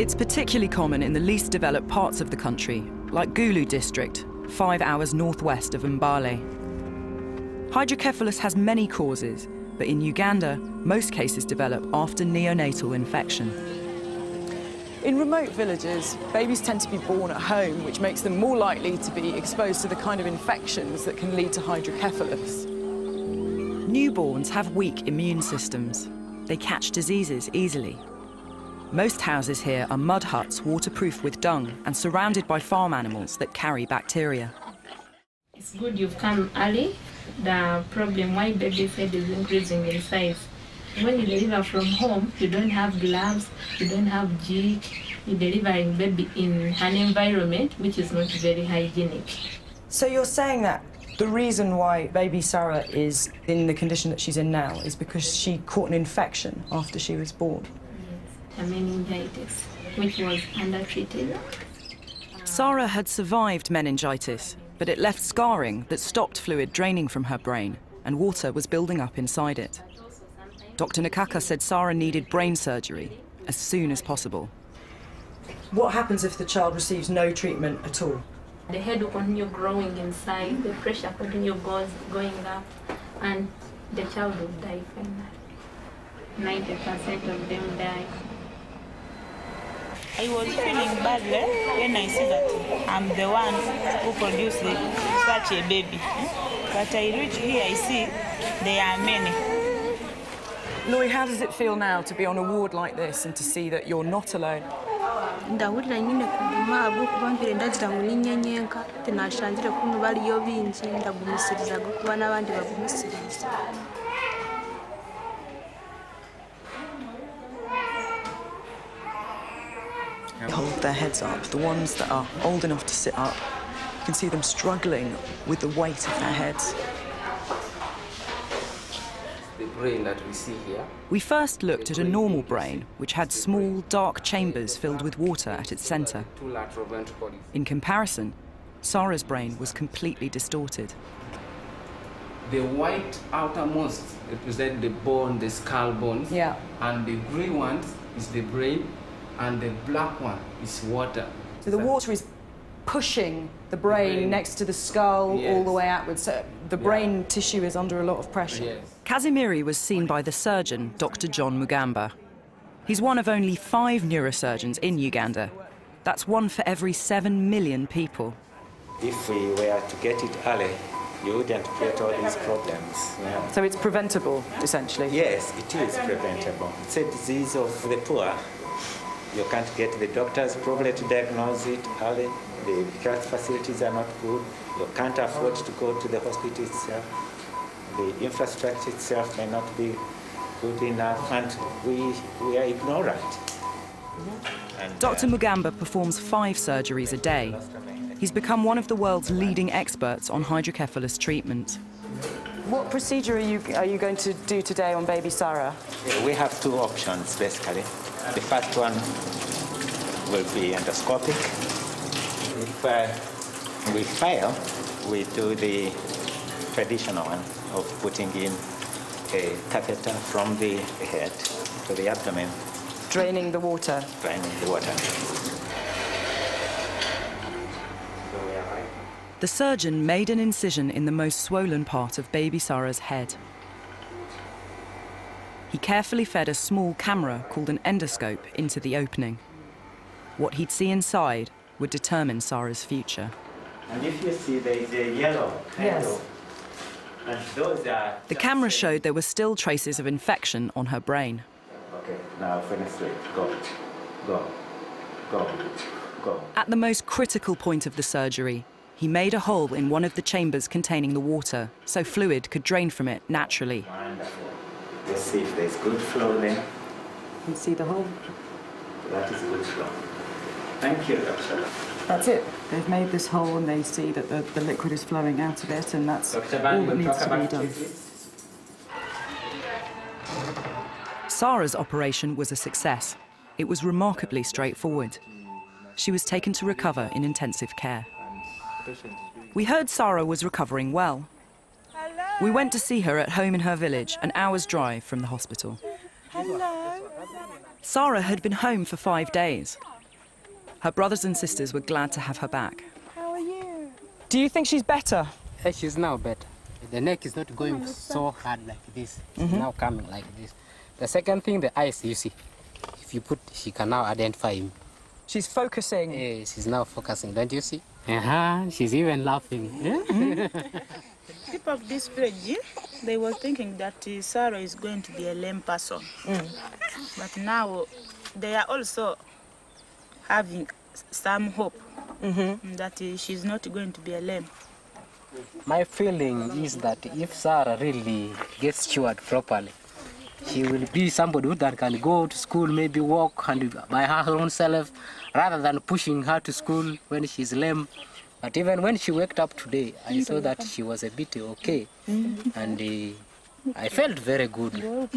It's particularly common in the least developed parts of the country, like Gulu district, 5 hours northwest of Mbale. Hydrocephalus has many causes, but in Uganda, most cases develop after neonatal infection. In remote villages, babies tend to be born at home, which makes them more likely to be exposed to the kind of infections that can lead to hydrocephalus. Newborns have weak immune systems. They catch diseases easily. Most houses here are mud huts waterproof with dung and surrounded by farm animals that carry bacteria. It's good you've come early. The problem why baby's head is increasing in size. When you deliver from home, you don't have gloves, you don't have jig. You're delivering baby in an environment which is not very hygienic. So you're saying that the reason why baby Sarah is in the condition that she's in now is because she caught an infection after she was born? Yes, a meningitis, which was undertreated. Sarah had survived meningitis, but it left scarring that stopped fluid draining from her brain, and water was building up inside it. Dr. Nakaka said Sarah needed brain surgery as soon as possible. What happens if the child receives no treatment at all? The head will continue growing inside, the pressure continues going up, and the child will die finally. 90% of them die. I was feeling bad when I see that I'm the one who produced such a baby. But I reach here, I see there are many. Laurie, how does it feel now to be on a ward like this and to see that you're not alone? They hold their heads up. The ones that are old enough to sit up, you can see them struggling with the weight of their heads. The brain that we see here. We first looked at a normal brain, which had small, dark chambers filled with water at its centre. In comparison, Sarah's brain was completely distorted. The white outermost represent the bone, the skull bones. Yeah. And the green one is the brain, and the black one is water. So the water is pushing the brain next to the skull all the way outwards. So the brain tissue is under a lot of pressure. Yes. Kazimiri was seen by the surgeon, Dr. John Mugamba. He's one of only 5 neurosurgeons in Uganda. That's one for every 7 million people. If we were to get it early, you wouldn't get all these problems. Yeah. So it's preventable, essentially? Yes, it is preventable. It's a disease of the poor. You can't get the doctors probably to diagnose it early. The health facilities are not good. You can't afford to go to the hospital itself. The infrastructure itself may not be good enough, and we are ignorant. And, Dr. Mugamba performs 5 surgeries a day. He's become one of the world's leading experts on hydrocephalus treatment. What procedure are you going to do today on baby Sarah? We have 2 options, basically. The first one will be endoscopic. If we fail, we do the traditional one of putting in a catheter from the head to the abdomen. Draining the water? Draining the water. The surgeon made an incision in the most swollen part of baby Sarah's head. He carefully fed a small camera called an endoscope into the opening. What he'd see inside would determine Sarah's future. And if you see there is a yellow handle, and those are... The camera showed there were still traces of infection on her brain. Okay, now finish it. Go, go, go, go. At the most critical point of the surgery, he made a hole in one of the chambers containing the water, so fluid could drain from it naturally. Wonderful. Let's see if there's good flow there. You can see the hole. That is good flow. Thank you, Dr. That's it. They've made this hole and they see that the liquid is flowing out of it, and that's all that needs to be done. Sarah's operation was a success. It was remarkably straightforward. She was taken to recover in intensive care. We heard Sarah was recovering well. We went to see her at home in her village, an hour's drive from the hospital. Hello. Sarah had been home for 5 days. Her brothers and sisters were glad to have her back. How are you? Do you think she's better? She's now better. The neck is not going so hard like this. It's now coming like this. The second thing, the eyes, you see. If you put, she can now identify him. She's focusing. She's now focusing, don't you see? She's even laughing. People of this village, they were thinking that Sarah is going to be a lame person. But now they are also having some hope that she's not going to be a lame. My feeling is that if Sarah really gets cured properly, she will be somebody that can go to school, maybe walk and by her own self, rather than pushing her to school when she's lame. But even when she waked up today, I saw that she was a bit okay, and I felt very good.